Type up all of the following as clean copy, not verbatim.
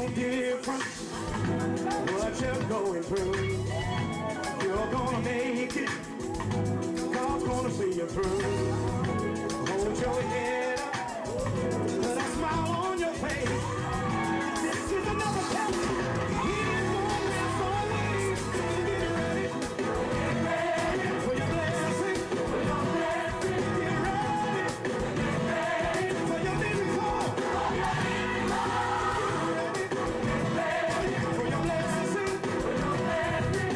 no difference what you're going through. You're gonna make it. God's gonna see you through. Hold your head up, put a smile on your face. This is another test. He's gonna last always. Get ready. Get ready for your blessing. For your blessing. Get ready. Get ready for your miracle. For your miracle. Get ready for your blessing. For your blessing. Get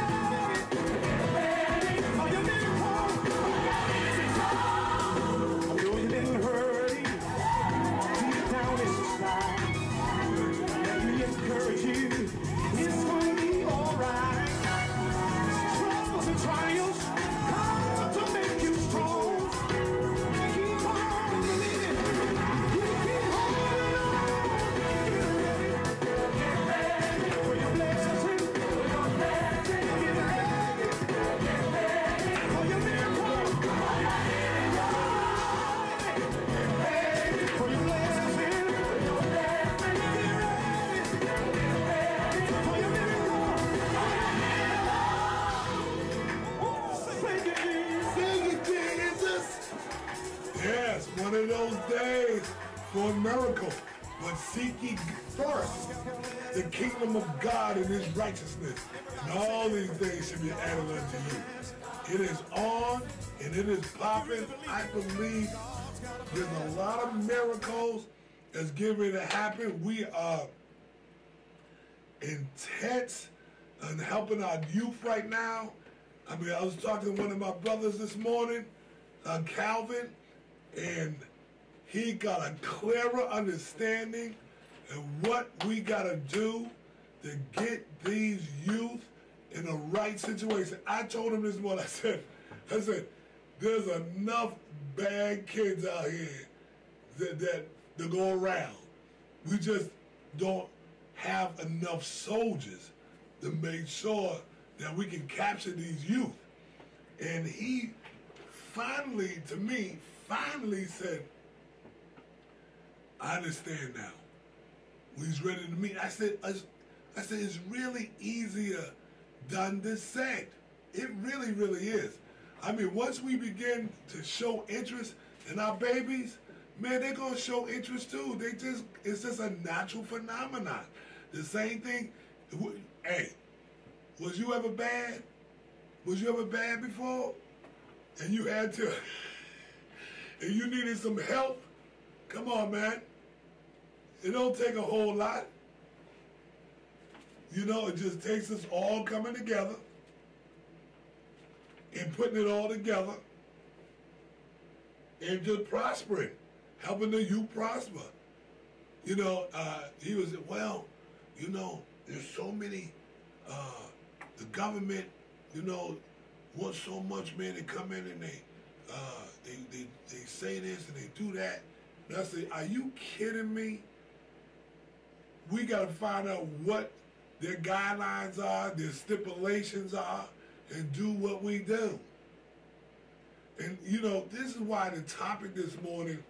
ready. Get ready for your miracle. I know you've been hurting deep down inside. Let me encourage you, it's gonna be alright. Troubles and trials come to make you strong. Keep on believing. You keep holding on. Get ready for your blessing. For your blessing. Get ready. Get ready for your miracle. For your miracle. Get ready for your blessing. For your blessing. Get ready. Get ready for your miracle. Thank you, Jesus. Thank you, Jesus. Yes, one of those days for a miracle. But seek ye first the kingdom of God and his righteousness, and all these things shall be added unto you. It is on and it is popping. I believe there's a lot of miracles that's getting ready to happen. We are intense on helping our youth right now. I mean, I was talking to one of my brothers this morning, Calvin, and he got a clearer understanding of what we got to do to get these youth in the right situation. I told him this morning, I said, there's enough bad kids out here that go around. We just don't have enough soldiers to make sure that we can capture these youth. And he finally, to me, said, I understand now. When he's ready to meet, I said, it's really easier done than said. It really, really is. I mean, once we begin to show interest in our babies, man, they're gonna show interest too. It's just a natural phenomenon. The same thing. Hey, was you ever bad? Was you ever bad before? And you had to, and you needed some help? Come on, man. It don't take a whole lot. You know, it just takes us all coming together and putting it all together and just prospering, helping the youth prosper. You know, he was, well, you know, there's so many, the government, you know, wants so much, man, they come in and they say this and they do that. And I say, are you kidding me? We got to find out what their guidelines are, their stipulations are, and do what we do. And, you know, this is why the topic this morning,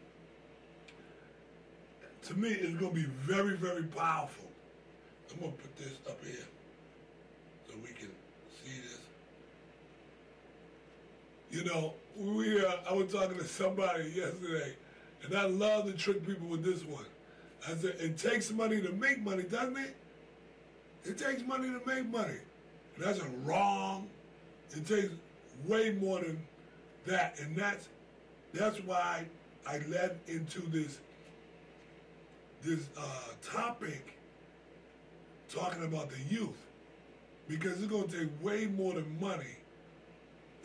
to me, is going to be very, very powerful. I'm going to put this up here so we can see this. You know, I was talking to somebody yesterday, and I love to trick people with this one. I said, it takes money to make money, doesn't it? It takes money to make money. And that's wrong. It takes way more than that. And that's why I led into this topic talking about the youth. Because it's going to take way more than money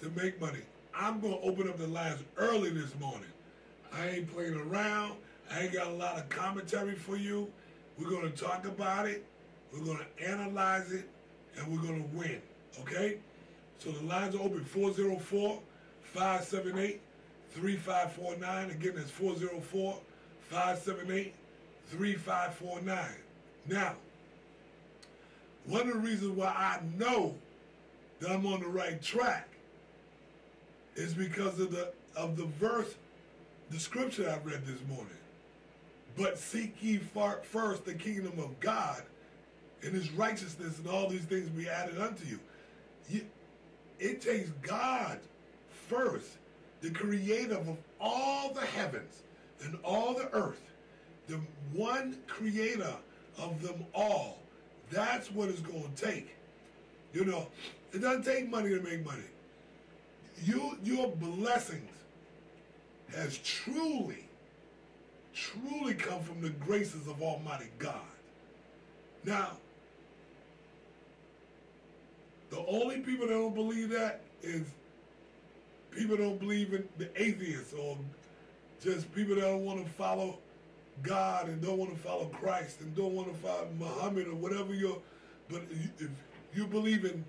to make money. I'm going to open up the lines early this morning. I ain't playing around. I ain't got a lot of commentary for you. We're going to talk about it. We're going to analyze it. And we're going to win. Okay? So the lines are open 404-578-3549. Again, that's 404-578-3549. Now, one of the reasons why I know that I'm on the right track is because of the verse, the scripture I read this morning. But seek ye first the kingdom of God and his righteousness, and all these things be added unto you. It takes God first, the creator of all the heavens and all the earth, the one creator of them all. That's what it's going to take. You know, it doesn't take money to make money. Your blessings has truly come from the graces of Almighty God. Now, the only people that don't believe that is people that don't believe in the atheists, or just people that don't want to follow God and don't want to follow Christ and don't want to follow Muhammad or whatever but if you believe in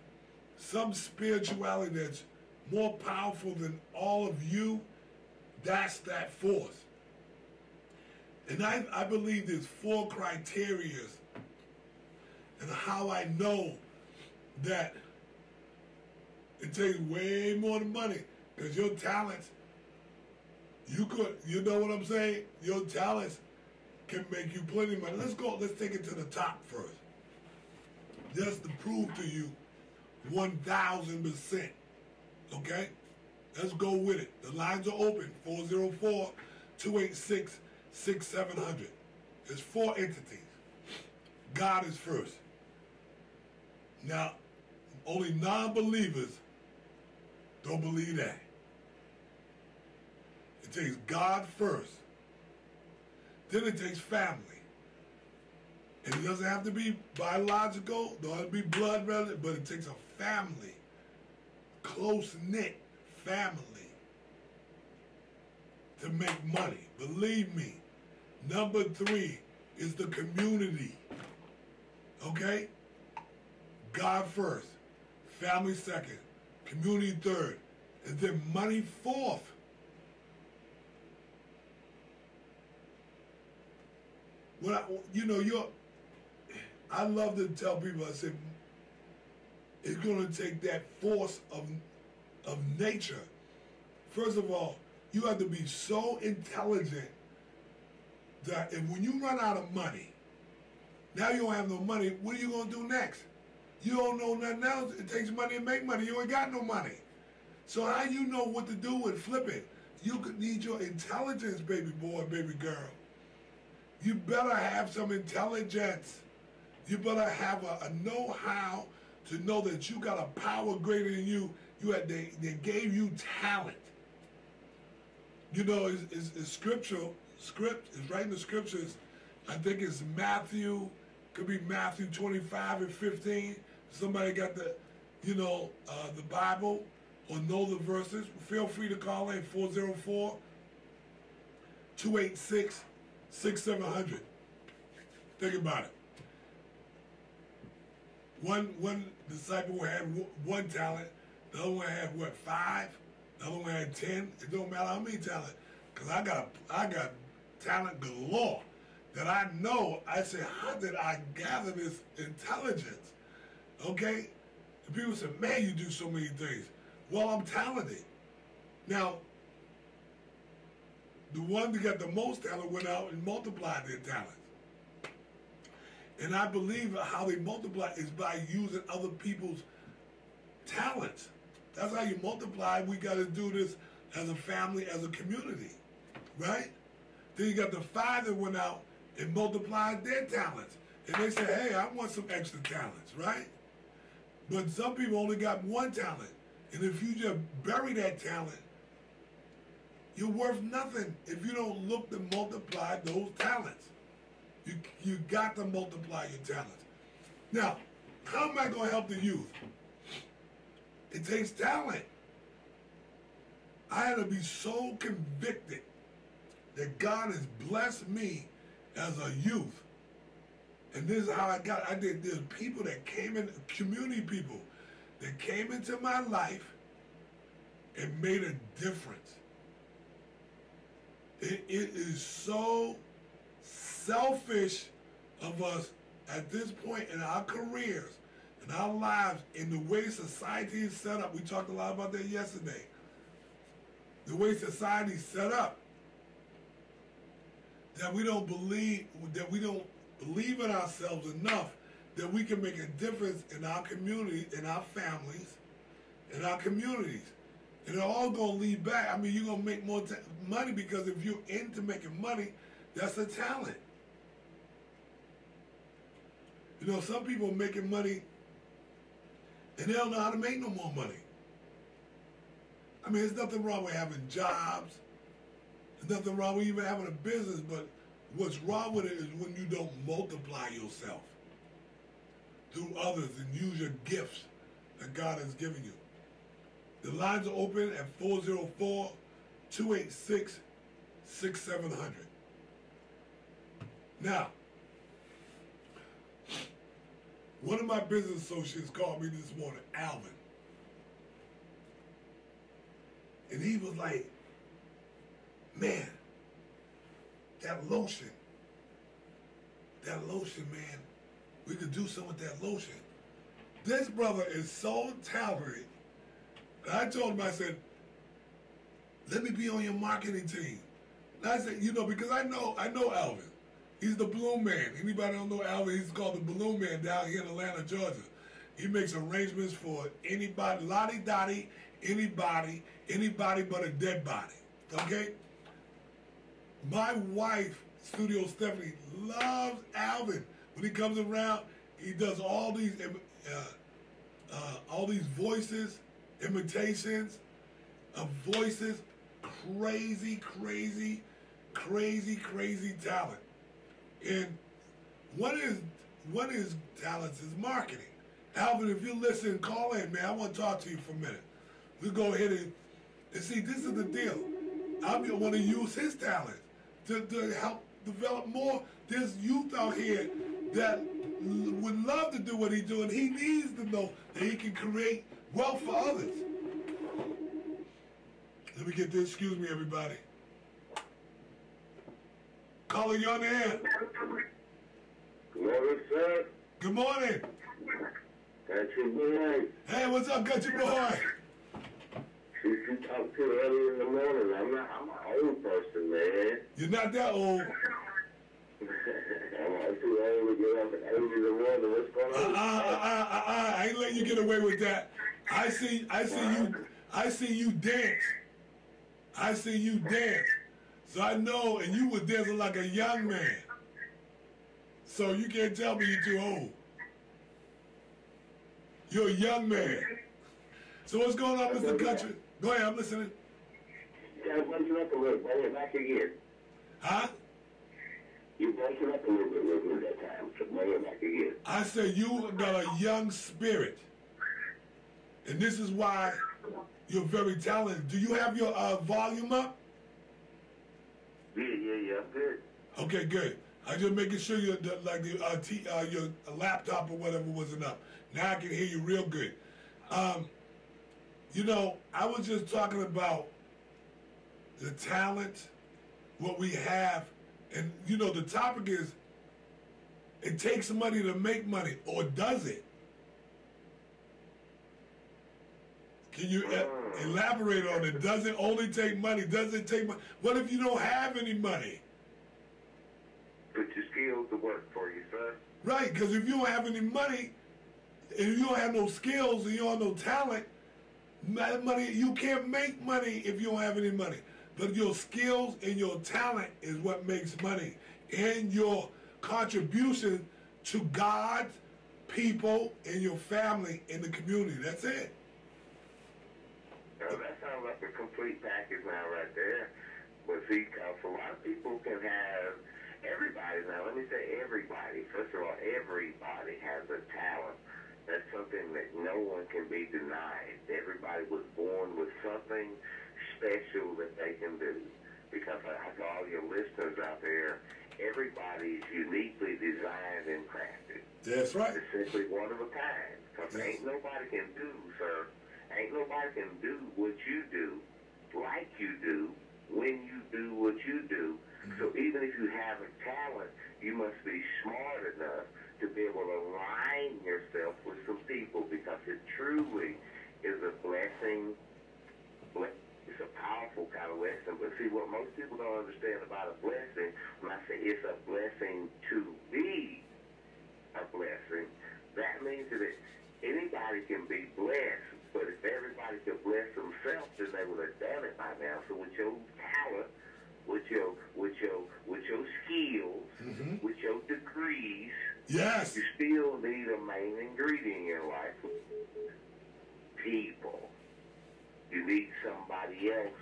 some spirituality that's more powerful than all of you, that's that force. And I believe there's 4 criteria and how I know that it takes way more than money, because your talents, you know what I'm saying? Your talents can make you plenty of money. Let's take it to the top first. Just to prove to you 1,000%. Okay? Let's go with it. The lines are open. 404-286-6700. There's 4 entities. God is first. Now, only non-believers don't believe that. It takes God first. Then it takes family. And it doesn't have to be biological, don't have to be blood relative, but it takes a family, close-knit family, to make money. Believe me. Number 3 is the community. Okay? God first, family second, community third, and then money fourth. I love to tell people, I said, it's going to take that force of nature. First of all, you have to be so intelligent that when you run out of money, now you don't have no money, what are you going to do next? You don't know nothing else. It takes money to make money. You ain't got no money. So how you know what to do with flipping? You could need your intelligence, baby boy, baby girl. You better have some intelligence. You better have a know-how to know that you got a power greater than you. They gave you talent. You know, it's scriptural. Script is right in the scriptures. I think it's Matthew, could be Matthew 25 and 15. Somebody got the Bible or know the verses. Feel free to call in 404-286-6700. Think about it. One disciple had 1 talent. The other one had 5. The other one had 10. It don't matter how many talent, because I got talent galore that I know. I say, how did I gather this intelligence? Okay? And people say, man, you do so many things. Well, I'm talented. Now, the one that got the most talent went out and multiplied their talents. And I believe how they multiply is by using other people's talents. That's how you multiply. We got to do this as a family, as a community, right? Then you got the 5 that went out and multiplied their talents. And they say, hey, I want some extra talents, right? But some people only got 1 talent. And if you just bury that talent, you're worth nothing if you don't look to multiply those talents. You got to multiply your talents. Now, how am I going to help the youth? It takes talent. I had to be so convicted that God has blessed me as a youth. And this is how there's people that came in, community people, that came into my life and made a difference. It is so selfish of us at this point in our careers, in our lives, in the way society is set up. We talked a lot about that yesterday. The way society is set up, that we don't believe in ourselves enough that we can make a difference in our community, in our families, in our communities. And they're all going to lead back. I mean, you're going to make more money because if you're into making money, that's a talent. You know, some people are making money and they don't know how to make no more money. I mean, there's nothing wrong with having jobs. There's nothing wrong with even having a business, but what's wrong with it is when you don't multiply yourself through others and use your gifts that God has given you. The lines are open at 404-286-6700. Now, one of my business associates called me this morning, Alvin. And he was like, man, that lotion, man, we could do something with that lotion. This brother is so talented. I told him, I said, let me be on your marketing team. And I said, you know, because I know Alvin. He's the Balloon Man. Anybody don't know Alvin, he's called the Balloon Man down here in Atlanta, Georgia. He makes arrangements for anybody, Lottie Dottie, anybody but a dead body. Okay? My wife, Studio Stephanie, loves Alvin. When he comes around, he does all these voices, imitations of voices, crazy talent. And one of his talents is marketing. Alvin, if you listen, call in, man. I want to talk to you for a minute. We'll go ahead and see, this is the deal. I want to use his talent to help develop more. There's youth out here that would love to do what he's doing. He needs to know that he can create wealth for others. Let me get this. Excuse me, everybody. Caller, you on the air. Good morning, sir. Good morning. Got your boy. Hey, what's up? Got your boy. Since you talked to early in the morning, I'm an old person, man. You're not that old. I'm too old to get up at 8 in the morning. What's going on? I ain't letting you get away with that. I see you dance. I see you dance. So I know, and you were dancing like a young man. So you can't tell me you're too old. You're a young man. So what's going on, Mr. Country? Go ahead, I'm listening. You gotta break it up a little, bring it back again. Huh? You break it up a little bit with me that time, so bring it back again. I said you got a young spirit. And this is why you're very talented. Do you have your volume up? Yeah, I'm good. Okay, good. I just making sure your laptop or whatever wasn't up. Now I can hear you real good. You know, I was just talking about the talent, what we have, and you know, the topic is, it takes money to make money, or does it? Can you elaborate on it? Does it only take money? Does it take money? What if you don't have any money? Put your skills to work for you, sir. Right, because if you don't have any money, and you don't have no skills, and you don't have no talent, money, you can't make money if you don't have any money. But your skills and your talent is what makes money. And your contribution to God, people, and your family in the community. That's it. Now, that sounds like a complete package now right there. But see, a lot of people can have, everybody, now let me say everybody. First of all, everybody has a talent. That's something that no one can be denied. Everybody was born with something special that they can do. Because to all your listeners out there, everybody's uniquely designed and crafted. That's right. It's simply one of a kind. Because ain't nobody can do, sir. Ain't nobody can do what you do, like you do, when you do what you do. So even if you have a talent, you must be smart enough to be able to align yourself with some people, because it truly is a blessing it's a powerful kind of lesson. But see, what most people don't understand about a blessing, when I say it's a blessing to be a blessing, that means that anybody can be blessed. But if everybody could bless themselves, then they would have done it by now. So with your talent, with your skills, with your degrees, Yes. you still need a main ingredient in your life. People. You need somebody else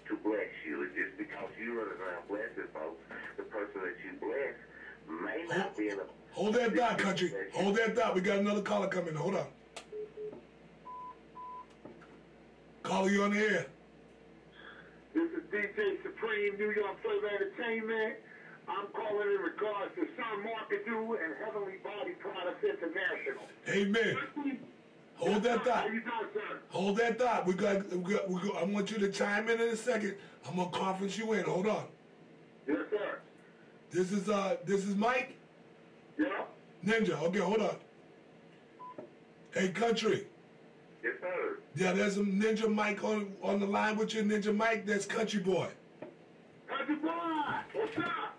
to bless you. It's just because you run around blessing folks, the person that you bless may not be in a... Hold that thought, country. Hold that thought. We got another caller coming. Hold on. Caller, you on the air. This is DJ Supreme, New York Flavor Entertainment. I'm calling in regards to Sun Marketing and Heavenly Body Products International. Amen. Hold that thought. How you doing, sir? Hold that thought. I want you to chime in a second. I'm gonna conference you in. Hold on. Yes, sir. This is Mike. Yeah? Ninja. Okay, hold on. Hey, country. Yes, sir. Yeah, there's a Ninja Mike on the line with you, Ninja Mike. That's Country Boy. Country boy, what's up?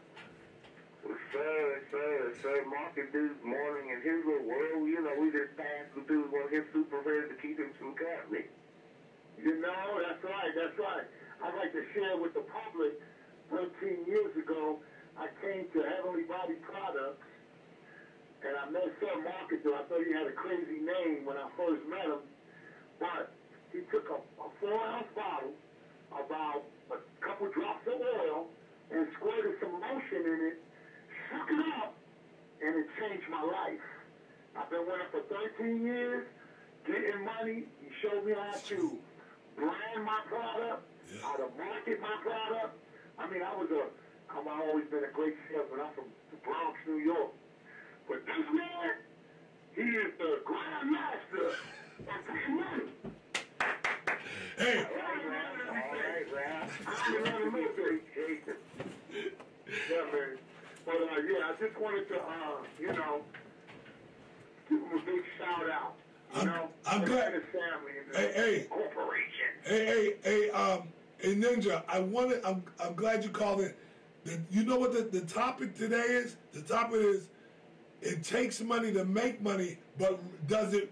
Sir, Marcus dude's morning in his little world, you know, we just passed the dude one of his super friends to keep him some company. You know, that's right. I'd like to share with the public, 13 years ago, I came to Heavenly Body Products, and I met Sir Marcus. I thought he had a crazy name when I first met him, but he took a 4-ounce bottle, about a couple drops of oil, and squirted some lotion in it, shook it up, and it changed my life. I've been with him for 13 years, getting money. He showed me how to brand my product, how to market my product. I mean, I've always been a great salesman. I'm from the Bronx, New York. But this man, he is the grand master of free money. Hey. All right, Ralph. I'm in the military. Yeah, man. But, yeah, I just wanted to, give him a big shout out. I'm glad. His family and Hey. corporation. Hey, Ninja. I'm glad you called in. You know what the topic today is? The topic is, it takes money to make money, but does it?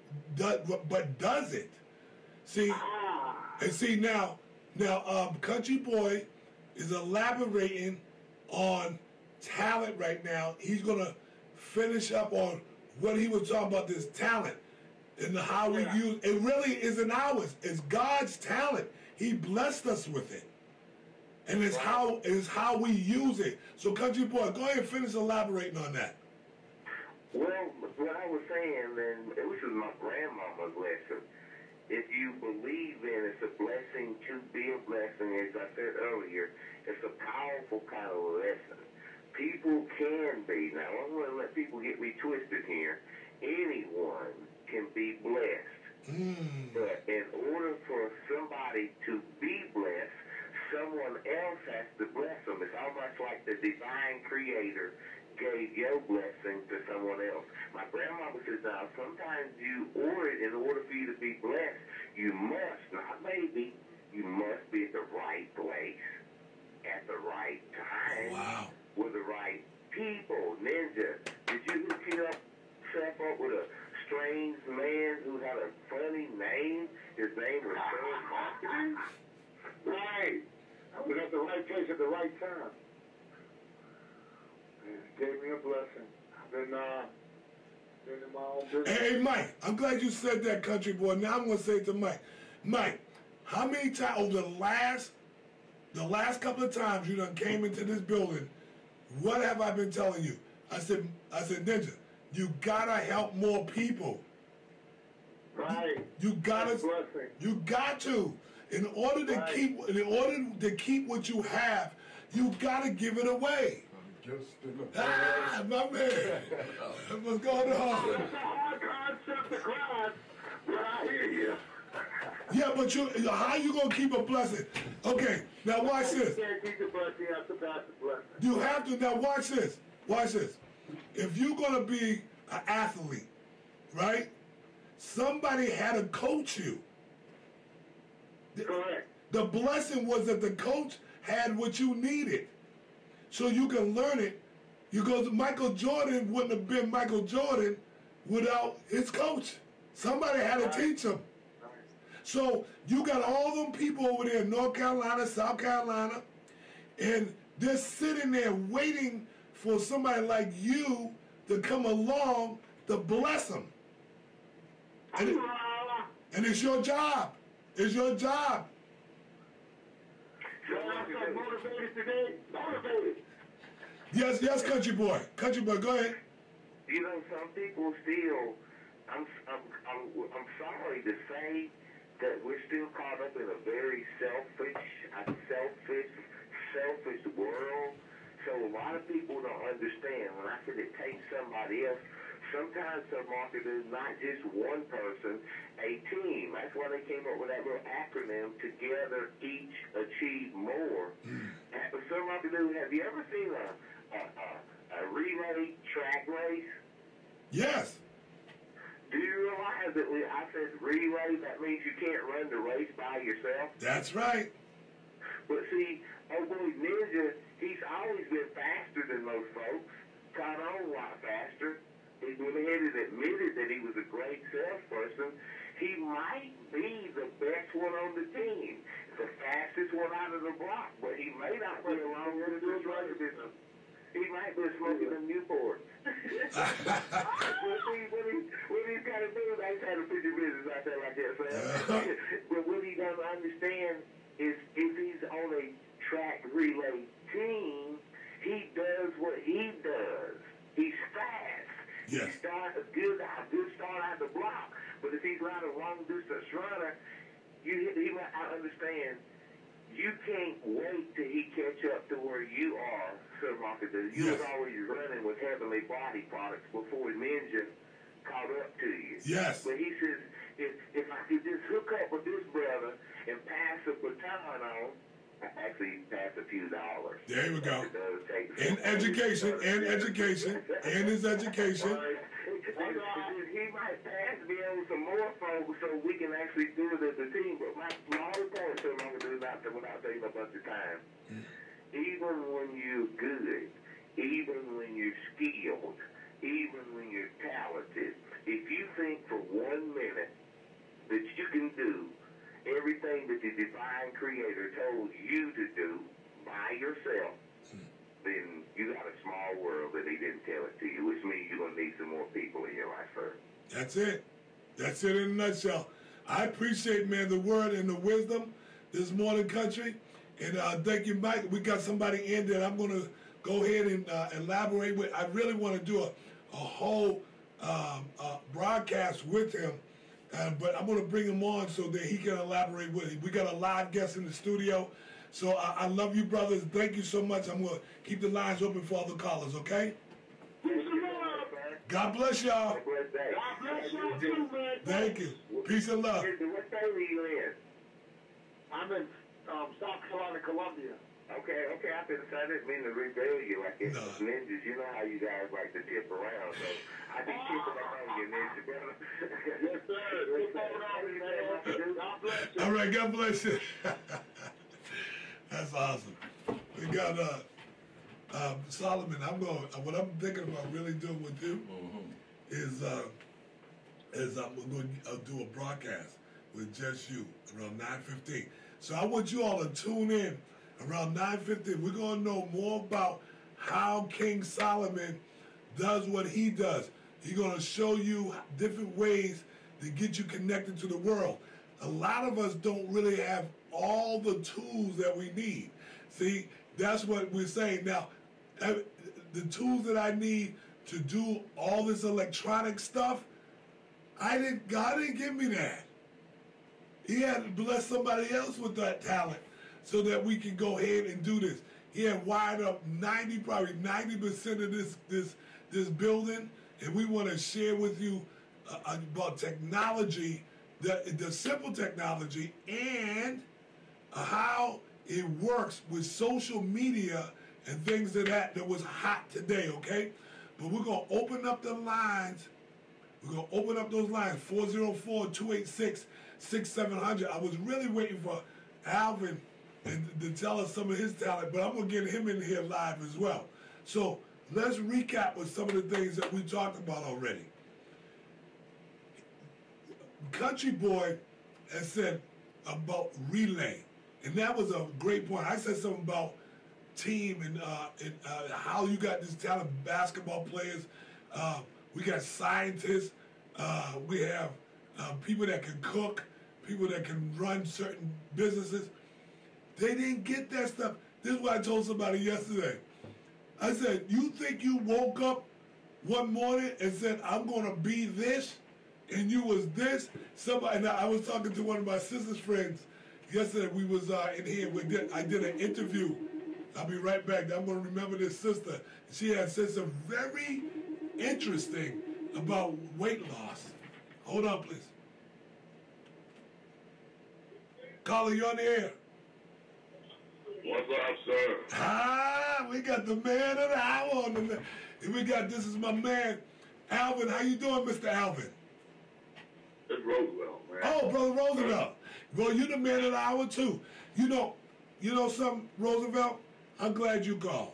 See, and see now, Country Boy is elaborating on talent right now. He's gonna finish up on what he was talking about, this talent and how we use it. Really isn't ours. It's God's talent. He blessed us with it, and it's how we use it. So, Country Boy, go ahead and finish elaborating on that. Well, what I was saying, and this is my grandmama's lesson. If you believe in it's a blessing to be a blessing, as I said earlier, it's a powerful kind of lesson. People can be. Now, I'm going to let people get me twisted here. Anyone can be blessed. But in order for somebody to be blessed, someone else has to bless them. It's almost like the divine creator gave your blessing to someone else. My grandmama says, now, sometimes in order for you to be blessed, you must, not maybe, you must be at the right place, at the right time, with the right people. Ninja, did you hook yourself up with a strange man who had a funny name? His name was Sun Marketing? Right. I was at the right place at the right time. It gave me a blessing. I've been in my own business. Hey, Mike, I'm glad you said that, Country Boy. Now I'm going to say it to Mike. Mike, how many times over the last couple of times you done came into this building, what have I been telling you? I said, Ninja, you gotta help more people. Right. You gotta. That's a blessing. You got to. In order to keep what you have, you gotta give it away. My man. What's going on? It's a hard concept to grasp, but I hear you. Yeah, but how you gonna keep a blessing? Okay, now watch this. You can't keep the blessing, you have to pass the blessing. You have to. Now watch this. Watch this. If you're gonna be an athlete, right? Somebody had to coach you. Correct. The blessing was that the coach had what you needed. So you can learn it. Because Michael Jordan wouldn't have been Michael Jordan without his coach. Somebody had to teach him. So you got all them people over there in North Carolina, South Carolina, and they're sitting there waiting for somebody like you to come along to bless them. And it's your job. It's your job. So I'm motivated today. Motivated. Yes, country boy. Country boy, go ahead. You know, some people still. I'm sorry to say that we're still caught up in a very selfish world. So a lot of people don't understand. When I said it takes somebody else, sometimes the market is not just one person, a team. That's why they came up with that little acronym, Together Each Achieve More. Some market, have you ever seen a relay track race? Yes. Do you realize that when I said relay, that means you can't run the race by yourself? That's right. But see, old boy Ninja, he's always been faster than most folks, caught on a lot faster. He went ahead and admitted that he was a great salesperson. He might be the best one on the team, the fastest one out of the block, but he may not be along with this runner business. He might be smoking a Newport. What he's got to do, I just had a picture business out there like that, Sam. But what he doesn't understand is if he's on a track relay team, he does what he does. He's fast. Yes. He starts a good start out the block. But if he's not a long distance runner, I understand. You can't wait till he catch up to where you are, Sir Marcus. You was always running with Heavenly Body products before Ninja caught up to you. Yes. But he says, if I could just hook up with this brother and pass a baton on, actually pass a few dollars. There we go. In education. He might pass me on some more folks so we can actually do it as a team. But my whole point is I'm going to do that without taking a bunch of time. Even when you're good, even when you're skilled, even when you're talented, if you think for 1 minute that you can do everything that the divine creator told you to do by yourself, then you got a small world that he didn't tell it to you, which means you're going to need some more people in your life, sir. That's it. That's it in a nutshell. I appreciate, man, the word and the wisdom this morning, country. And thank you, Mike. We got somebody in there I'm going to go ahead and elaborate with. I really want to do a whole broadcast with him. But I'm going to bring him on so that he can elaborate with it. We got a live guest in the studio. So I love you, brothers. Thank you so much. I'm going to keep the lines open for other callers, okay? God bless y'all. God bless y'all too, man. Thank you. Peace and love. What state are you in? I'm in South Carolina, Columbia. Okay, I didn't mean to rebel you like it's ninjas. You know how you guys like to tip around, so I be tipping around you, ninja, brother. Yes, sir. God bless you. All right, God bless you. That's awesome. We got Solomon. What I'm thinking about really doing with you is I'm going to do a broadcast with just you around 9:15. So I want you all to tune in around 9:15. We're going to know more about how King Solomon does what he does. He's going to show you different ways to get you connected to the world. A lot of us don't really have all the tools that we need. See, that's what we're saying. Now, the tools that I need to do all this electronic stuff, God didn't give me that. He had to bless somebody else with that talent so that we can go ahead and do this. He had wired up probably 90% of this building, and we want to share with you about technology, the simple technology, and how it works with social media and things of that was hot today, okay? But we're going to open up the lines. We're going to open up those lines, 404-286-6700. I was really waiting for Alvin and to tell us some of his talent, but I'm going to get him in here live as well. So let's recap with some of the things that we talked about already. Country Boy has said about relay, and that was a great point. I said something about team and how you got these talented basketball players. We got scientists. We have people that can cook, people that can run certain businesses. They didn't get that stuff. This is what I told somebody yesterday. I said, you think you woke up one morning and said, I'm going to be this, and you was this? Somebody, and I was talking to one of my sister's friends yesterday. We was in here. I did an interview. I'll be right back. I'm going to remember this sister. She had said something very interesting about weight loss. Hold on, please. Caller, you on the air. What's up, sir? We got the man of the hour on the. We got, this is my man, Alvin. How you doing, Mr. Alvin? It's Roosevelt, man. Oh, Brother Roosevelt. Well, you the man of the hour too. You know something, Roosevelt? I'm glad you called.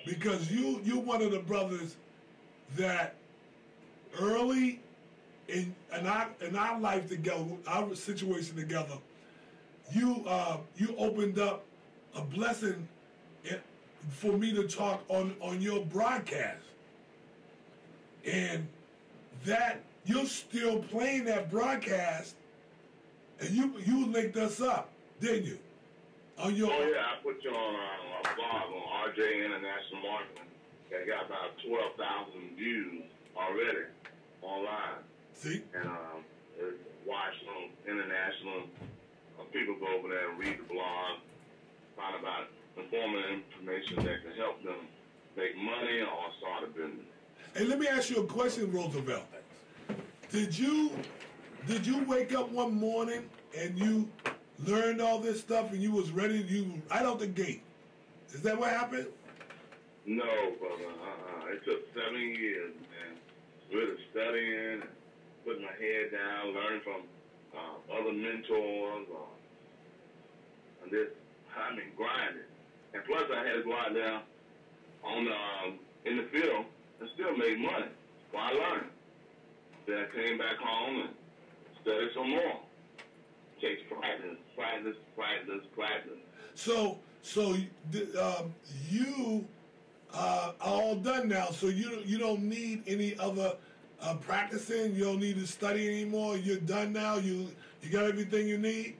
Because you're one of the brothers that early in our life together, our situation together, you opened up a blessing for me to talk on your broadcast. And that you're still playing that broadcast, and you linked us up, didn't you? On your Oh yeah, I put you on a blog on RJ International Marketing. That got about 12,000 views already online. See? And it's watched on international. People go over there and read the blog, find about informative information that can help them make money or start a business. Hey, let me ask you a question, Roosevelt. Did you wake up one morning and you learned all this stuff and you was ready, you right out the gate? Is that what happened? No, brother. It took 7 years, man. Really studying, and putting my head down, learning from other mentors, and this, grinding. And plus, I had to go out there on in the field and still make money while I learned. Then I came back home and studied some more. Takes practice. So you are all done now. So you don't need any other practicing. You don't need to study anymore. You're done now. You got everything you need.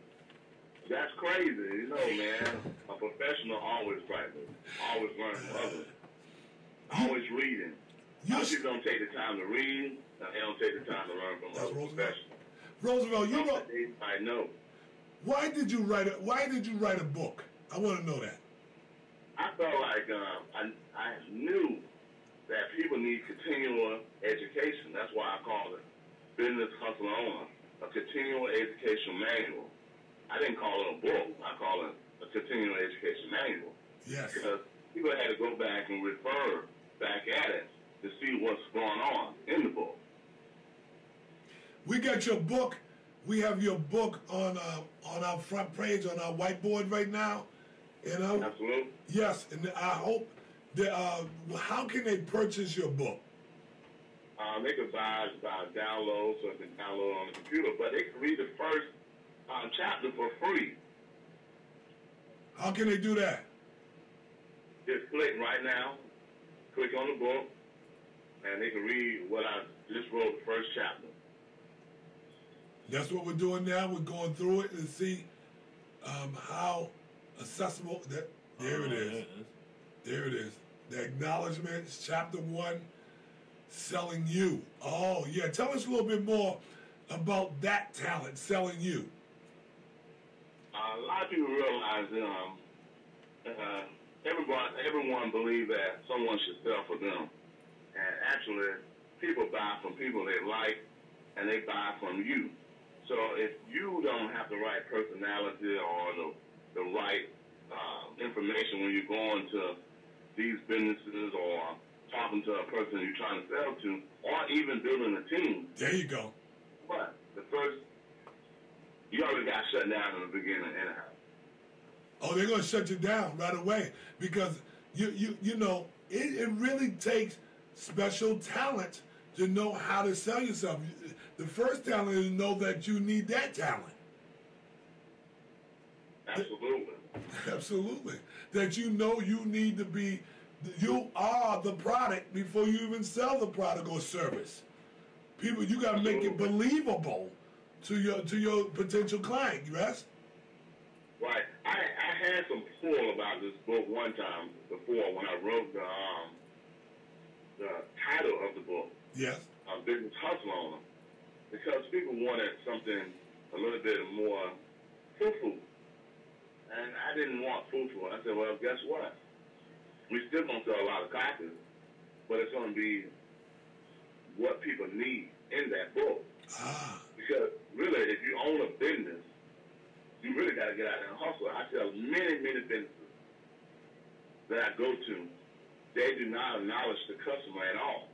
That's crazy, man. A professional always practice, always learn from others, always reading. Most people don't take the time to read, and they don't take the time to learn from other professionals. Roosevelt, you know. I know. Why did you write a book? I want to know that. I felt like I knew that people need continual education. That's why I called it Business Hustle Owner, a continual education manual. I didn't call it a book. I call it a continual education manual. Yes. Because people had to go back and refer back at it to see what's going on in the book. We got your book. We have your book on our front page on our whiteboard right now. Absolutely. Yes, and I hope that. How can they purchase your book? They could buy download, so they can download on the computer, but they can read the first chapter for free. How can they do that? Just click right now, click on the book, and they can read what I just wrote, the first chapter. That's what we're doing now. We're going through it and see how accessible. There it is. There it is. The acknowledgments, chapter 1, selling you. Oh, yeah. Tell us a little bit more about that talent, selling you. A lot of people realize everyone believes that someone should sell for them. And actually, people buy from people they like, and they buy from you. So if you don't have the right personality or the right information when you're going to these businesses or talking to a person you're trying to sell to, or even building a team. There you go. But the first you already got shut down in the beginning anyhow. Oh, they're gonna shut you down right away because you know it really takes special talent to know how to sell yourself. The first talent is to know that you need that talent. Absolutely. Absolutely. That you know you need to be, you are the product before you even sell the product or service. People, you got to make it believable to your potential client, yes? Right. I had some pull about this book one time before when I wrote the title of the book. Yes. Business Hustle on them. Because people wanted something a little bit more foo-foo. And I didn't want foo-foo. I said, well, guess what? We still going to sell a lot of copies, but it's going to be what people need in that book. Because really, if you own a business, you really got to get out there and hustle. I tell many, many businesses that I go to, they do not acknowledge the customer at all.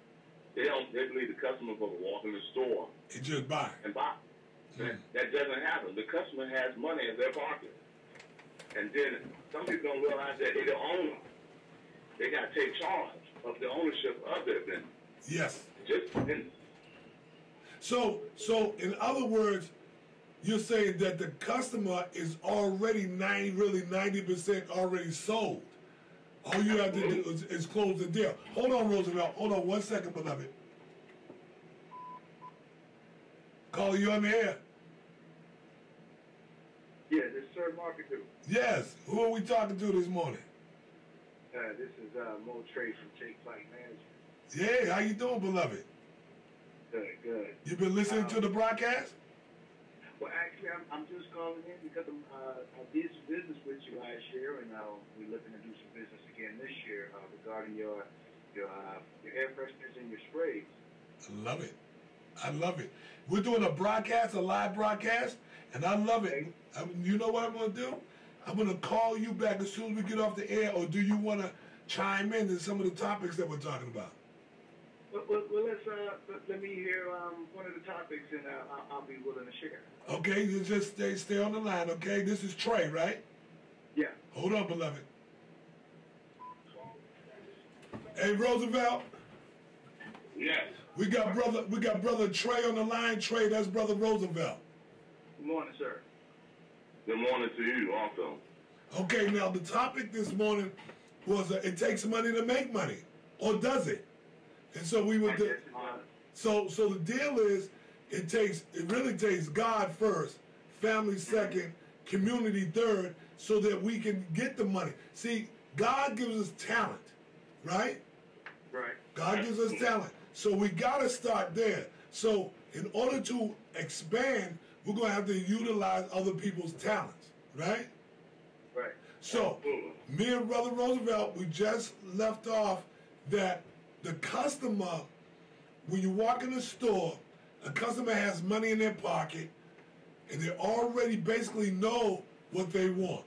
They believe the customer is going to walk in the store and just buy. And buy. That doesn't happen. The customer has money in their pocket. And then some people don't realize that they're the owner. They got to take charge of the ownership of their business. Yes. Just business. So in other words, you're saying that the customer is already 90% already sold. All you have to do is close the deal. Hold on, Roosevelt. Hold on 1 second, beloved. Call you on the air. Yeah, this is Sir Marketer. Yes. Who are we talking to this morning? This is Mo Trey from Take Flight Management. Yeah, how you doing, beloved? Good. You been listening to the broadcast? Well, actually, I'm just calling in because I did some business with you last year, and we're looking to do some business again this year regarding your air fresheners and your sprays. I love it. We're doing a broadcast, a live broadcast, and I love it. You know what I'm going to do? I'm going to call you back as soon as we get off the air, or do you want to chime in to some of the topics that we're talking about? Well, let me hear one of the topics, and I'll be willing to share. Okay, you just stay on the line, okay? This is Trey, right? Yeah. Hold on, beloved. Hey, Roosevelt. Yes. We got brother Trey on the line. Trey, that's brother Roosevelt. Good morning, sir. Good morning to you also. Okay, now the topic this morning was it takes money to make money, or does it? And so we would. So the deal is, it really takes God first, family second, community third, so that we can get the money. See, God gives us talent, right? Right. God gives us talent. So we got to start there. So in order to expand, we're going to have to utilize other people's talents, right? Right. So me and Brother Roosevelt, we just left off that the customer, when you walk in the store, a customer has money in their pocket, and they already basically know what they want.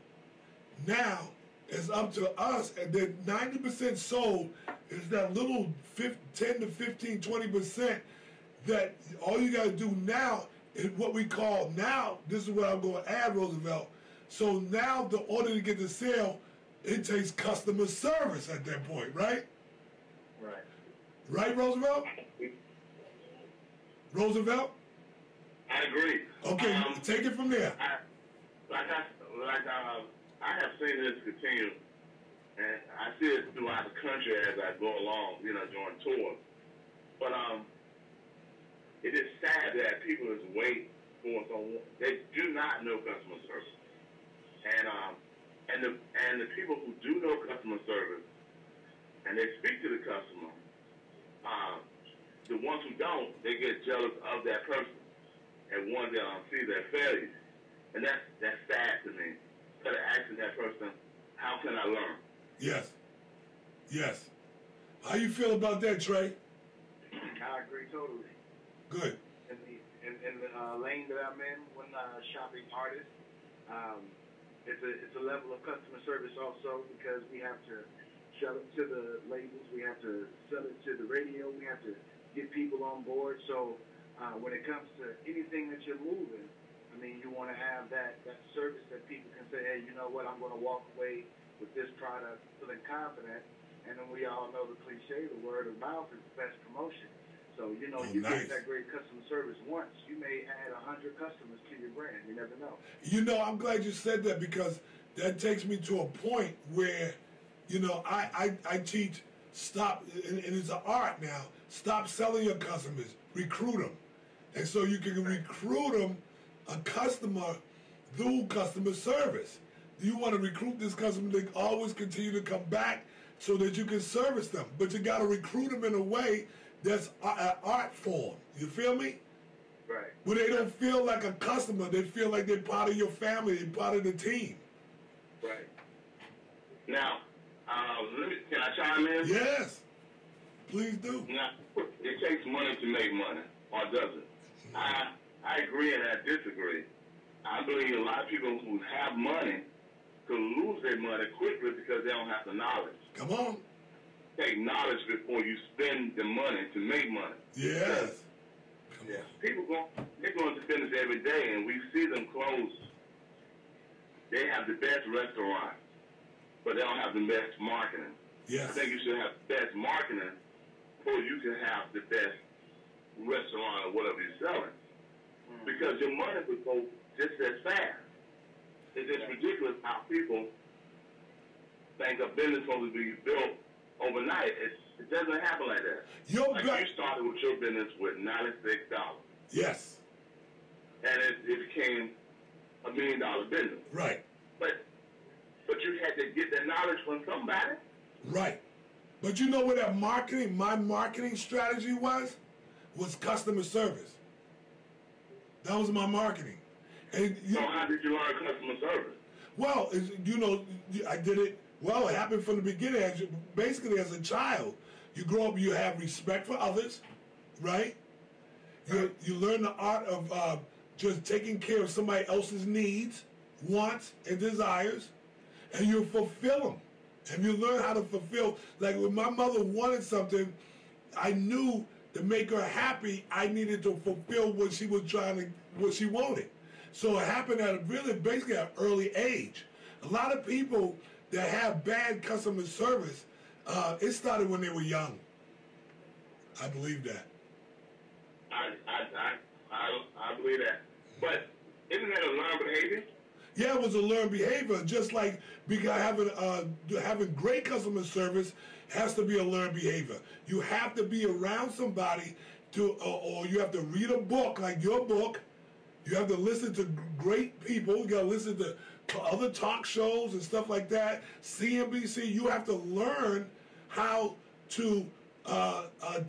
Now, it's up to us, and then 90% sold is that little 10 to 15, 20% that all you got to do now is what we call now, this is what I'm going to add, Roosevelt. So now, the order to get the sale, it takes customer service at that point, right? Right. Right, Roosevelt? Roosevelt? I agree. Okay, take it from there. I have seen this continue, and I see it throughout the country as I go along, during tours. But it is sad that people just wait for someone. They do not know customer service, and the people who do know customer service and they speak to the customer, the ones who don't, they get jealous of that person and want to see their failures, and that's sad to me. Instead of asking that person, how can I learn? Yes. How you feel about that, Trey? I agree totally. Good. In the lane that I'm in, when shopping artists, it's a level of customer service also, because we have to sell it to the labels, we have to sell it to the radio, we have to get people on board. So when it comes to anything that you're moving, I mean, you want to have that service that people can say, hey, you know what, I'm going to walk away with this product feeling confident. And then we all know the cliche, the word of mouth is the best promotion. So, you know, you nice. get that great customer service once, you may add 100 customers to your brand. You never know. You know, I'm glad you said that, because that takes me to a point where, you know, I teach stop, and it's an art now, stop selling your customers, recruit them. And so you can recruit them, a customer, through customer service. You want to recruit this customer to always continue to come back so that you can service them. But you got to recruit them in a way that's an art form. You feel me? Right. Where they don't feel like a customer, they feel like they're part of your family, they're part of the team. Right. Now, can I chime in? Yes, please do. Now, it takes money to make money, or does it? I agree and I disagree. I believe a lot of people who have money could lose their money quickly because they don't have the knowledge. Come on. Take knowledge before you spend the money to make money. Yes. Come Yeah. on. People they're going to business every day, and we see them close. They have the best restaurant, but they don't have the best marketing. Yes. I think you should have the best marketing before you can have the best restaurant or whatever you're selling. Because your money would go just as fast. It's just ridiculous how people think a business supposed to be built overnight. It doesn't happen like that. Like you started with your business with $96. Yes. And it became $1 million business. Right. But you had to get the knowledge from somebody. Right. But you know what my marketing strategy was customer service. That was my marketing. And So how did you learn customer service? Well, you know, I did it. Well, it happened from the beginning. Basically, as a child, you grow up, you have respect for others, right? You learn the art of just taking care of somebody else's needs, wants, and desires, and you fulfill them. And you learn how to fulfill. Like when my mother wanted something, I knew to make her happy, I needed to fulfill what she was what she wanted. So it happened at basically at an early age. A lot of people that have bad customer service, it started when they were young. I believe that. I believe that. But isn't that a learned behavior? Yeah, it was a learned behavior. Just like because having great customer service has to be a learned behavior. You have to be around somebody or you have to read a book like your book. You have to listen to great people. You got to listen to other talk shows and stuff like that. CNBC. You have to learn how to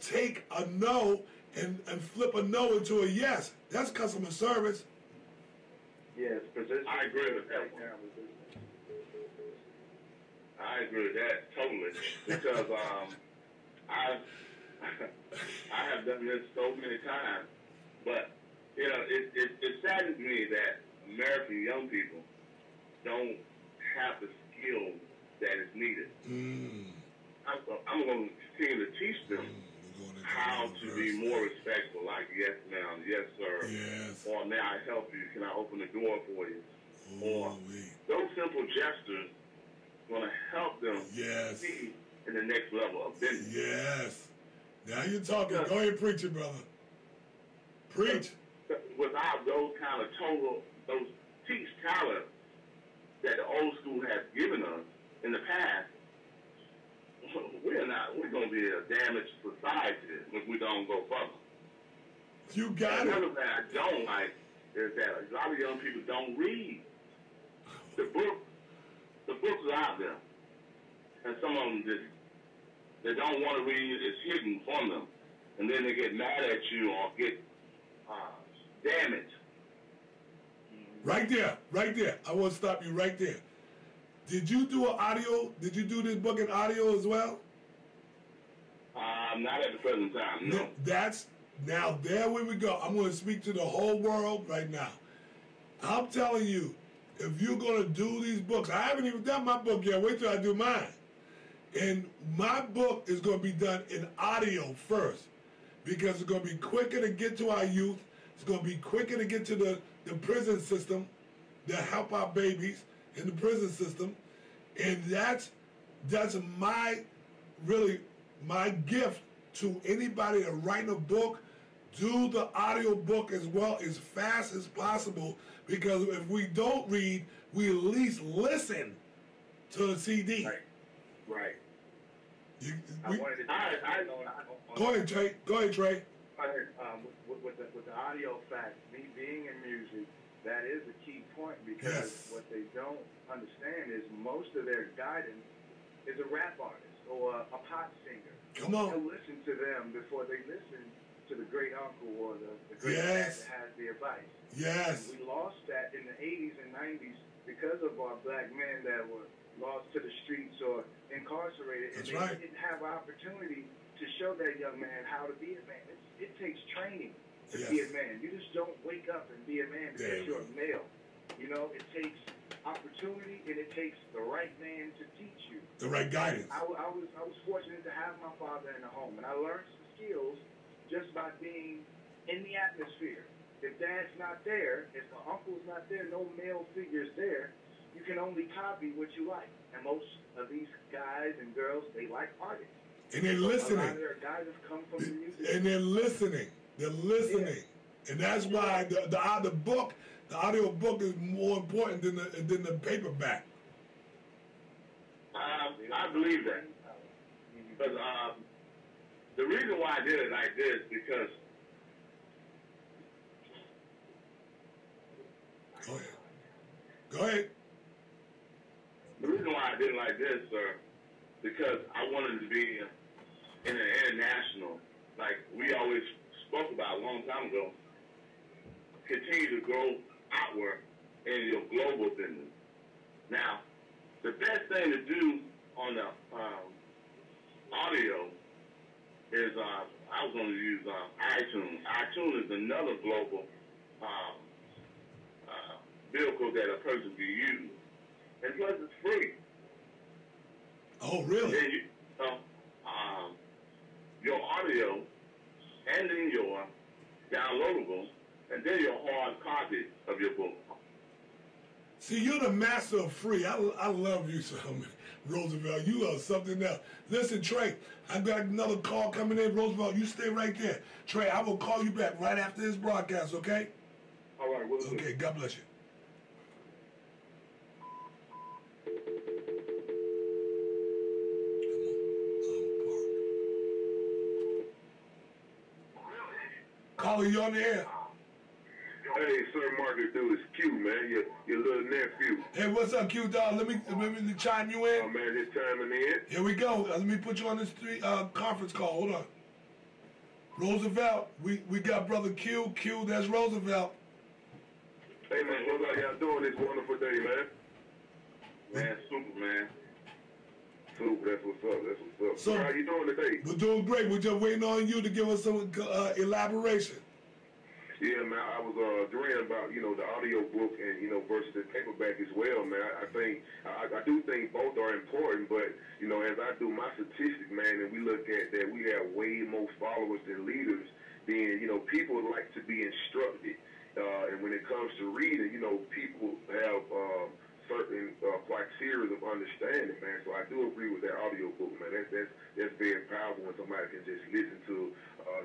take a no and flip a no into a yes. That's customer service. Yes, I agree with that one. I agree with that totally because I have done this so many times, but you know it saddens me that American young people don't have the skill that is needed. I'm going to continue to teach them how to be more respectful, like yes ma'am, yes sir, yes. Or may I help you? Can I open the door for you? Or those simple gestures going to help them see in the next level of business. Yes. Now you're talking. Go ahead, preach it, brother. Preach. Without those kind of those teach talents that the old school has given us in the past, we're going to be a damaged society if we don't go further. You got Another thing I don't like is that a lot of young people don't read. The books are out there, and some of them they don't want to read. It's hidden from them, and then they get mad at you or get damaged. Right there. I want to stop you right there. Did you do an audio? Did you do this book in audio as well? Not at the present time, no. Now there we go. I'm going to speak to the whole world right now. I'm telling you, if you're going to do these books, I haven't even done my book yet. Wait till I do mine. And my book is going to be done in audio first because it's going to be quicker to get to our youth. It's going to be quicker to get to the prison system to help our babies in the prison system. And that's my gift to anybody that write a book. Do the audio book as well as fast as possible, because if we don't read, we at least listen to a CD. Right. Go ahead, Trey. With the audio fact, me being in music, that is a key point, because what they don't understand is most of their guidance is a rap artist or a pop singer. Come on. They'll listen to them before they listen to the great uncle or the great dad that has the advice. Yes. And we lost that in the 80s and 90s because of our black men that were lost to the streets or incarcerated. That's and right. They didn't have an opportunity to show that young man how to be a man. It takes training to be a man. You just don't wake up and be a man because you're a male. You know, it takes opportunity, and it takes the right man to teach you. The right guidance. I was fortunate to have my father in the home, and I learned some skills just by being in the atmosphere. If dad's not there, if the uncle's not there, no male figure's there, you can only copy what you like. And most of these guys and girls, they like artists. And they're listening. A lot of their guys have come from the music. And they're listening. They're listening. Yeah. And that's why the audio book is more important than the paperback. I believe that. But the reason why I did it like this, because Go ahead. The reason why I did it like this, sir, because I wanted to be in an international, like we always spoke about a long time ago, continue to go outward in your global business. Now, the best thing to do on the audio is, I was going to use iTunes. iTunes is another global vehicle that a person can use. And plus, it's free. Oh, really? And then your audio, and then your downloadable, and then your hard copy of your book. See, you're the master of free. I love you, Roosevelt. You are something else. Listen, Trey, I've got another call coming in. Roosevelt, you stay right there. Trey, I will call you back right after this broadcast, okay? All right, we'll do. Okay, God bless you. Caller, you on the air. Hey, Sir Marcus, dude, it's Q, man. Your little nephew. Hey, what's up, Q dog? Let me chime you in. Oh, man, just chiming in. Here we go. Let me put you on this conference call. Hold on. Roosevelt, we got brother Q. Q, that's Roosevelt. Hey, man, what are y'all doing this wonderful day, man? Man, super, man. Super, that's what's up. That's what's up. So, how you doing today? We're doing great. We're just waiting on you to give us some elaboration. Yeah, man, I was dreaming about, the audio book and, versus the paperback as well, man. I do think both are important, but, as I do my statistics, man, and we look at that we have way more followers than leaders, then, people like to be instructed. And when it comes to reading, people have certain criteria of understanding, man. So I do agree with that audio book, man. That's very powerful when somebody can just listen to.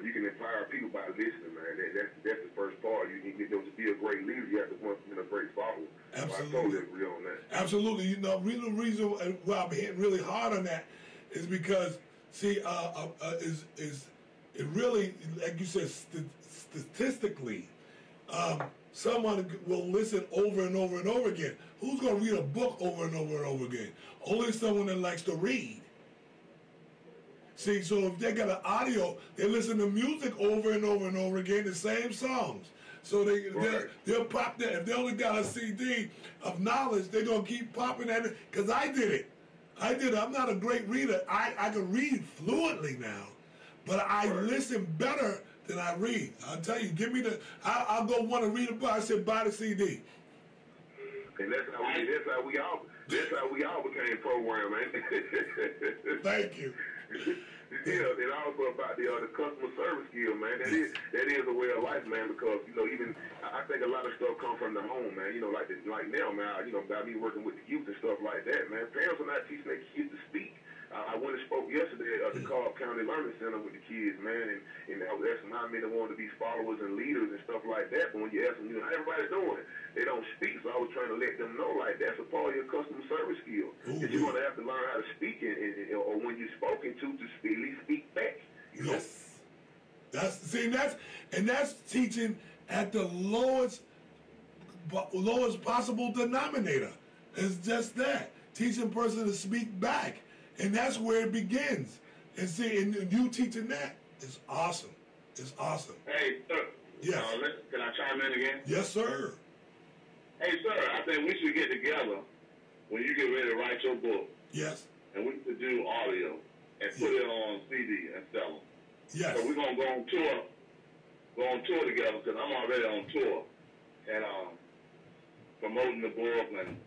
You can empower people by listening, man. That's the first part. You need to be a great leader. You have to want to be a great follower. Absolutely. So I totally agree on that. Absolutely. The reason why I'm hitting really hard on that is because, see, is it really, like you said, statistically, someone will listen over and over and over again. Who's going to read a book over and over and over again? Only someone that likes to read. See, so if they got an audio, they listen to music over and over and over again, the same songs. So they'll pop that. If they only got a CD of knowledge, they're going to keep popping at it. Because I did it. I'm not a great reader. I can read fluently now. But I listen better than I read. I'll tell you, I'll go want to read a book. I said, buy the CD. And that's how we all became programmed, man. Thank you. Yeah, and also about the customer service skill, man. That is a way of life, man. Because even I think a lot of stuff come from the home, man. Like now, man. About me working with the youth and stuff like that, man. Parents are not teaching their kids to speak. I went and spoke yesterday at the Cobb County Learning Center with the kids, man, and I was asking how many wanted to be followers and leaders and stuff like that. But when you ask them, how everybody's doing, they don't speak. So I was trying to let them know, like, that's a part of your customer service skill. That you're going to have to learn how to speak, or when you're spoken to at least speak back. Yes. That's teaching at the lowest possible denominator. It's just that. Teaching a person to speak back. And that's where it begins. And you teaching that is awesome. It's awesome. Hey, sir. Yes. Can I chime in again? Yes, sir. Hey, sir, I think we should get together when you get ready to write your book. Yes. And we could do audio and put it on CD and sell them. Yes. So we're going to go on tour together, because I'm already on tour. And promoting the book and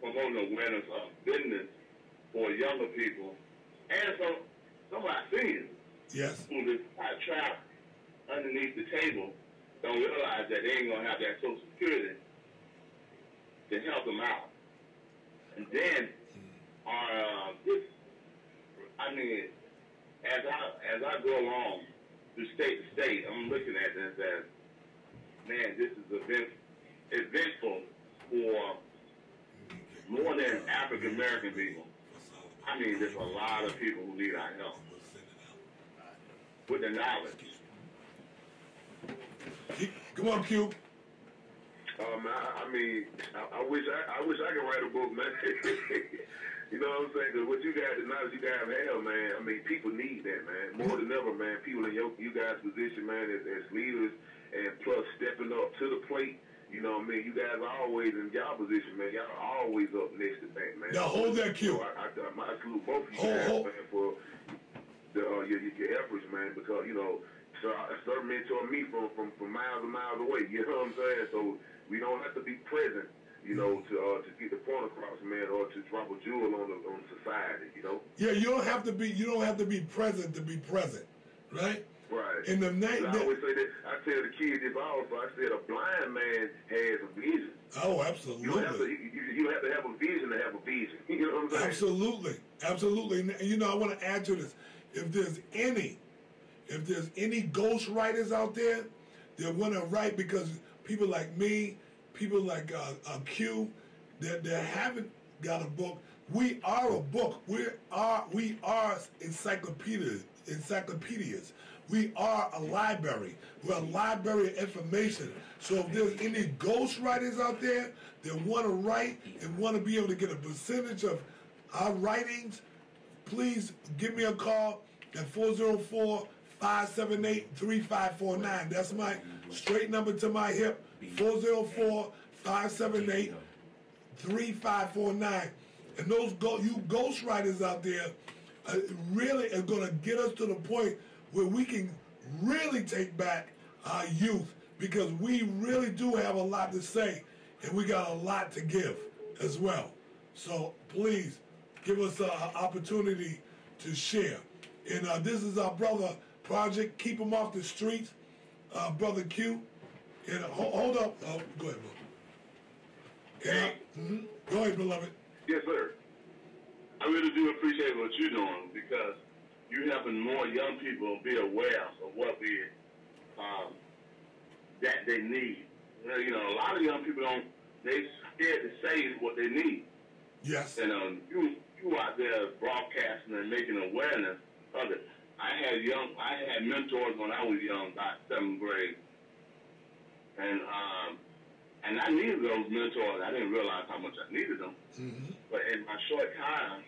promoting awareness of business for younger people and some of our seniors. Yes. Who just are trapped underneath the table, don't realize that they ain't gonna have that Social Security to help them out. And then as I go along through state to state, I'm looking at this as, man, this is eventful for more than African American people. I mean, there's a lot of people who need our help with the knowledge. Come on, Q. Man, I wish I could write a book, man. You know what I'm saying? Because what you guys, the knowledge you guys have, man, people need that, man. More than ever, man. People in you guys' position, man, as leaders, and plus stepping up to the plate. You know what I mean? You guys are always in y'all position, man. Y'all are always up next to that, man. Now hold that, Q. So I salute both of you guys, man, for your efforts, man. Because sir mentored me from miles and miles away. You know what I'm saying? So we don't have to be present, to get the point across, man, or to drop a jewel on society. Yeah, you don't have to be present to be present, right? Right. In the night, I always say that. I tell the kids this also. I said a blind man has a vision. Oh, absolutely. You have to have a vision to have a vision. You know what I'm saying? Absolutely. And, I want to add to this. If there's any ghostwriters out there that want to write, because people like me, people like Q, that haven't got a book. We are a book. We are encyclopedias. We are a library. We're a library of information. So if there's any ghostwriters out there that want to write and want to be able to get a percentage of our writings, please give me a call at 404-578-3549. That's my straight number to my hip, 404-578-3549. And those you ghostwriters out there really are going to get us to the point where we can really take back our youth, because we really do have a lot to say, and we got a lot to give as well. So please give us an opportunity to share. And this is our brother project, Keep 'Em Off the Streets, Brother Q. And hold up. Go ahead, brother. Go ahead, beloved. Yes, sir. I really do appreciate what you're doing, because you're helping more young people be aware of what that they need. A lot of young people they scared to say what they need. Yes. And you out there broadcasting and making awareness of it. I had mentors when I was young, about 7th grade. And I needed those mentors. I didn't realize how much I needed them. Mm-hmm. But in my short time,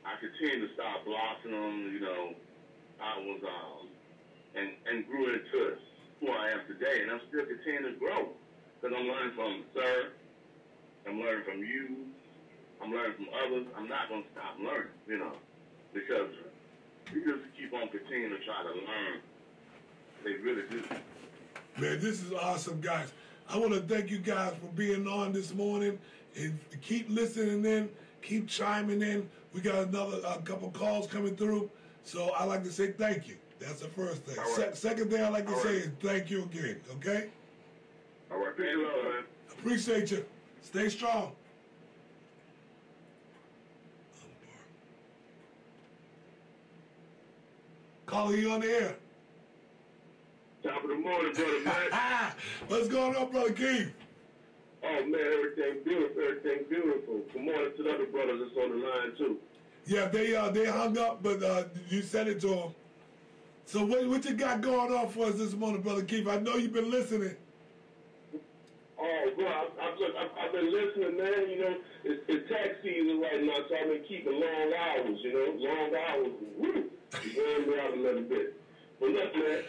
I continued to start blossoming. I was and grew into who I am today, and I'm still continuing to grow, because I'm learning from sir, I'm learning from you, I'm learning from others. I'm not going to stop learning, because you just keep on continuing to try to learn. They really do. Man, this is awesome, guys. I want to thank you guys for being on this morning, and keep listening in, keep chiming in. We got a couple calls coming through. So I like to say thank you. That's the first thing. All right. Second thing I like to All say right. is thank you again, okay? All right, peace and love, man. Appreciate you. Stay strong. Caller, you on the air. Top of the morning, brother, man. What's going on, Brother Keith? Oh, man, everything beautiful, everything beautiful. Good morning to the other brothers that's on the line, too. Yeah, they hung up, but you said it to them. So what you got going on for us this morning, Brother Keith? I know you've been listening. Oh, bro, I've been listening, man. You know, it's tax season right now, so I've been keeping long hours, you know, long hours. Woo! It's wearing me out a little bit. But look, man,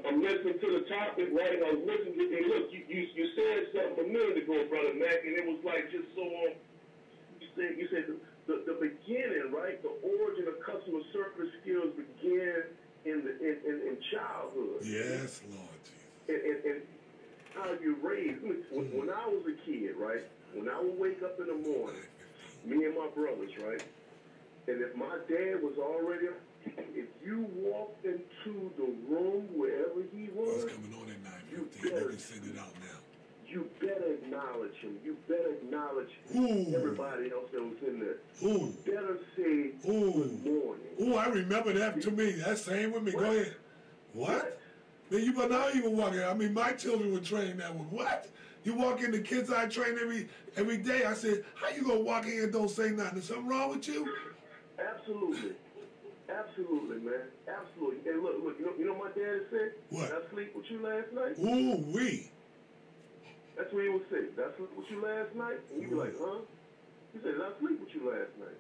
I'm listening to the topic, right? I was listening to, and look, you said something a minute ago, Brother Mac, and it was like just so on. You said the beginning, right? The origin of customer service skills began in childhood. Yes, Lord Jesus. And how you raised. When I was a kid, right? When I would wake up in the morning, me and my brothers, right? And if my dad was already, if you walked into the room wherever he was, It's coming on at 9:15. Let me send it out now. you better acknowledge him. You better acknowledge Ooh. everybody else that was in there. Ooh. You better say Ooh. good morning. Ooh, I remember that to me. That's same with me. What? Go ahead. What? Man, you but now you were walking. I mean, my children were trained that way. What? You walk in, the kids I train every day. I said, how you gonna walk in and don't say nothing? Is something wrong with you? Absolutely. Absolutely, man. Absolutely. And look, you know what my dad said? What? Did I sleep with you last night? Ooh, wee. That's what he would say. Did I sleep with you last night? And you'd be like, huh? He said, did I sleep with you last night?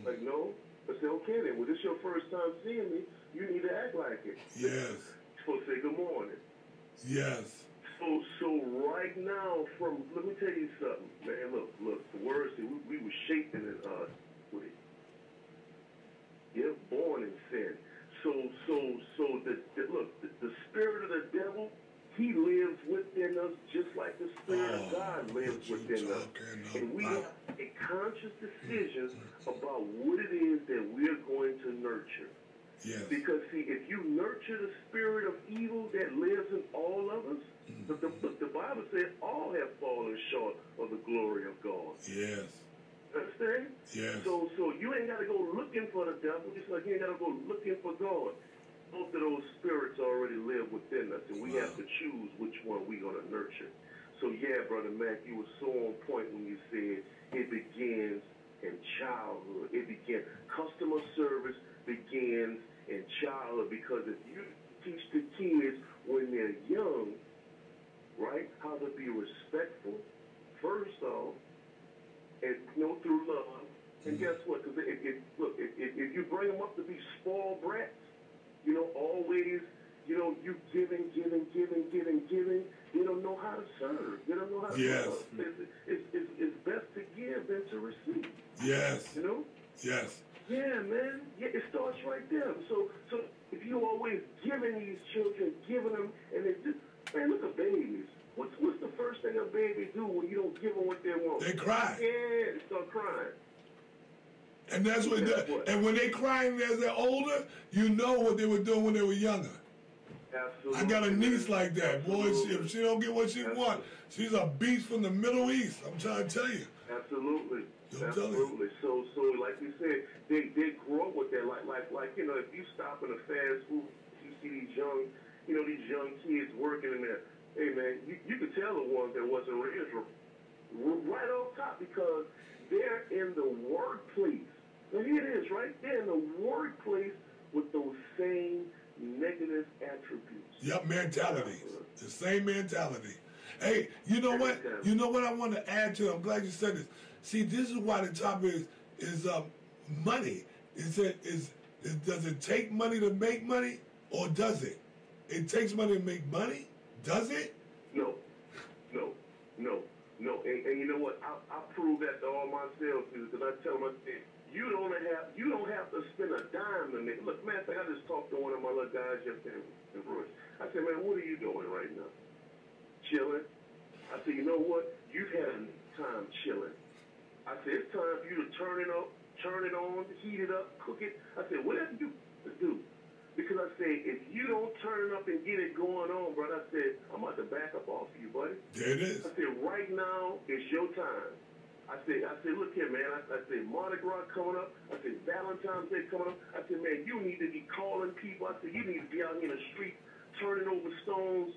Like, no. I said, okay then. Well, this is your first time seeing me. You need to act like it. Yes. You're supposed to say good morning. Yes. So right now, let me tell you something, man. Look, the words that we were shaping in us with it. You're born in sin. So the spirit of the devil, he lives within us just like the spirit of God lives within us. And we have to make conscious decisions about what it is that we're going to nurture. Yes. Because, see, if you nurture the spirit of evil that lives in all of us, the Bible says all have fallen short of the glory of God. Yes. Understand? Yes. So you ain't got to go looking for the devil, just like you ain't got to go looking for God. Both of those spirits already live within us, and we have to choose which one we're going to nurture. So, yeah, Brother Mac, you were so on point when you said it begins in childhood. Customer service begins in childhood, because if you teach the kids when they're young, right, how to be respectful, first off, and through love. And guess what? Because if you bring them up to be spoiled brats, always, you giving, they don't know how to serve. They don't know how to serve. It's best to give than to receive. Yes. You know? Yes. Yeah, man. Yeah, it starts right there. So if you always giving these children, giving them, and they just, man, look at babies. What's the first thing a baby do when you don't give them what they want? They cry. Yeah, they start crying. And that's what. And when they crying as they're older, you know what they were doing when they were younger. Absolutely. I got a niece like that. Boy, if she don't get what she wants, she's a beast from the Middle East. I'm trying to tell you. Absolutely. I'm telling you. So like you said, they grow up with that. Like if you stop in a fast food, you see these young kids working in there. Hey man, you could tell the ones that wasn't raised right off top, because they're in the workplace. Now here it is, right? They're in the workplace with those same negative attributes. Yep, mentality. The same mentality. Hey, you know what? You know what I want to add to it? I'm glad you said this. See, this is why the topic is money. Does it take money to make money, or does it? It takes money to make money? Does it? No. And you know what? I prove that to all my sales people, because I tell them, you don't have to spend a dime to make. Look, man, I just talked to one of my little guys yesterday in Bruce. I said, man, what are you doing right now? Chilling. I said, you know what? You've had time chilling. I said, it's time for you to turn it up turn it on, heat it up, cook it. I said, whatever you do. Because I said, if you don't turn it up and get it going on, brother, I said, I'm about to back up off you, buddy. There it is. I said, right now, it's your time. I said, look here, man. I said, Mardi Gras coming up. I said, Valentine's Day coming up. I said, man, you need to be calling people. I said, you need to be out in the street turning over stones,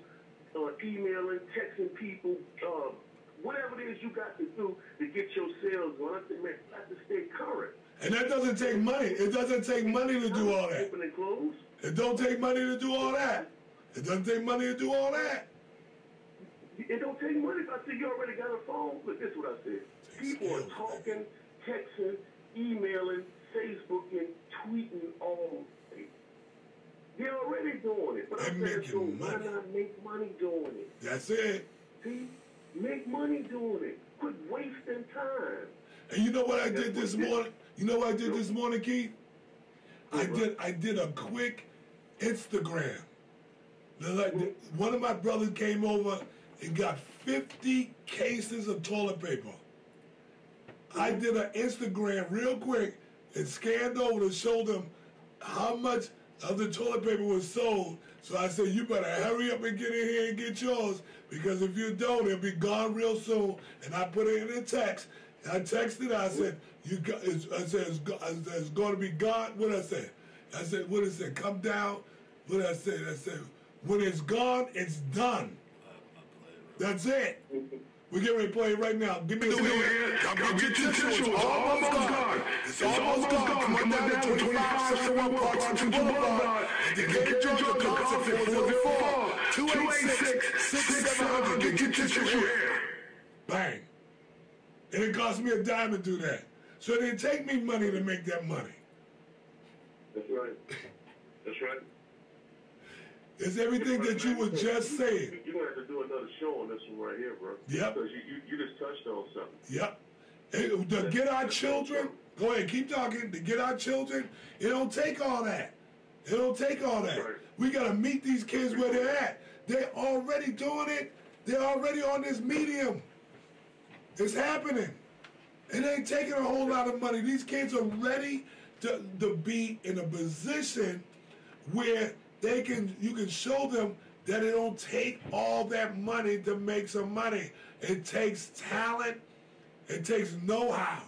emailing, texting people, whatever it is you got to do to get your sales going. I said, man, you have to stay current. And that doesn't take money. It doesn't take money to do all that. Open and close. It don't take money to do all that. It doesn't take money to do all that. It don't take money. I said, you already got a phone. Look, this is what I said. People are talking, texting, emailing, Facebooking, tweeting all day. They're already doing it. But I said, so why not make money doing it? That's it. See? Make money doing it. Quit wasting time. And you know what I did this morning? You know what I did this morning, Keith? I did a quick Instagram. Like one of my brothers came over and got 50 cases of toilet paper. I did an Instagram real quick and scanned over to show them how much of the toilet paper was sold. So I said, you better hurry up and get in here and get yours, because if you don't, it'll be gone real soon. And I put it in a text. I texted her. I said, it's going to be gone. What I said? I said, what it said? Come down. What I said? I said, when it's gone, it's done. That's it. We're getting ready to play it right now. Give me the hand. Come get your tissue. It's almost gone. It's almost gone. Come on down to 2571 Park Boulevard. The Gate Georgia concept 404-286-6700. Get your tissue here. Bang. And it cost me a dime to do that. So it didn't take me money to make that money. That's right. That's right. It's everything that you were just saying. You're going to have to do another show on this one right here, bro. Yep. Because you just touched on something. Yep. And to get our children, go ahead, keep talking. To get our children, it don't take all that. It don't take all that. Right. We got to meet these kids where they're at. They're already doing it. They're already on this medium. It's happening. It ain't taking a whole lot of money. These kids are ready to be in a position where you can show them that it don't take all that money to make some money. It takes talent. It takes know-how.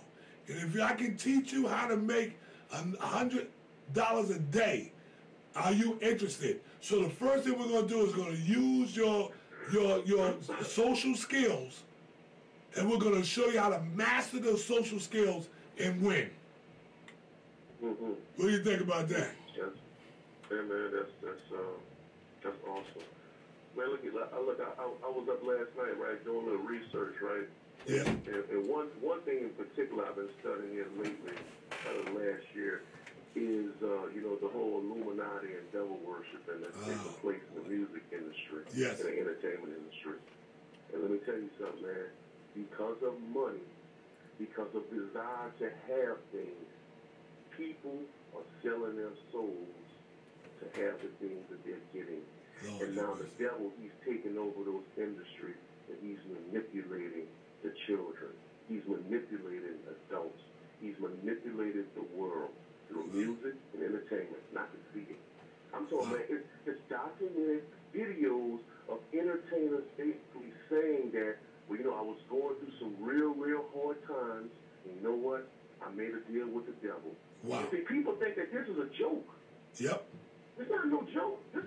And if I can teach you how to make $100 a day, are you interested? So the first thing we're going to do is going to use your social skills, and we're going to show you how to master those social skills and win. Mm-hmm. What do you think about that? Yeah, man, that's awesome. Man, look, I was up last night, right, doing a little research, right? Yeah. And one thing in particular I've been studying here lately, last year, is the whole Illuminati and devil worshiping that's taking place in the music industry, yes, and the entertainment industry. And let me tell you something, man. Because of money, because of desire to have things, people are selling their souls to have the things that they're getting. Lord, and now the devil, he's taking over those industries, and he's manipulating the children. He's manipulating adults. He's manipulated the world through music and entertainment, not to see it. I'm talking, man, it's documented videos of entertainers basically saying that, well, I was going through some real hard times, and you know what? I made a deal with the devil. Wow. See, people think that this is a joke. Yep. It's not no joke. This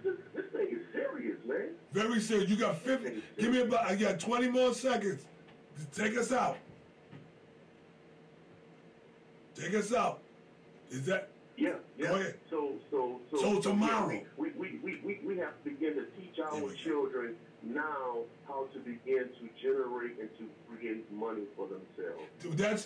thing is serious, man. Very serious. You got 50. Give me I got 20 more seconds. Take us out. Take us out. Is that? Yeah. Go ahead. So tomorrow. We have to begin to teach our children now how to begin to generate and to create money for themselves.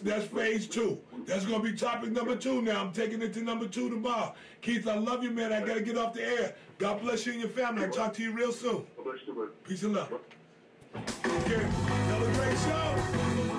That's phase 2. That's going to be topic number 2 now. I'm taking it to number 2 tomorrow. Keith, I love you, man. I got to get off the air. God bless you and your family. I'll talk to you real soon. God bless you, man. Peace and love. Okay. Another great show.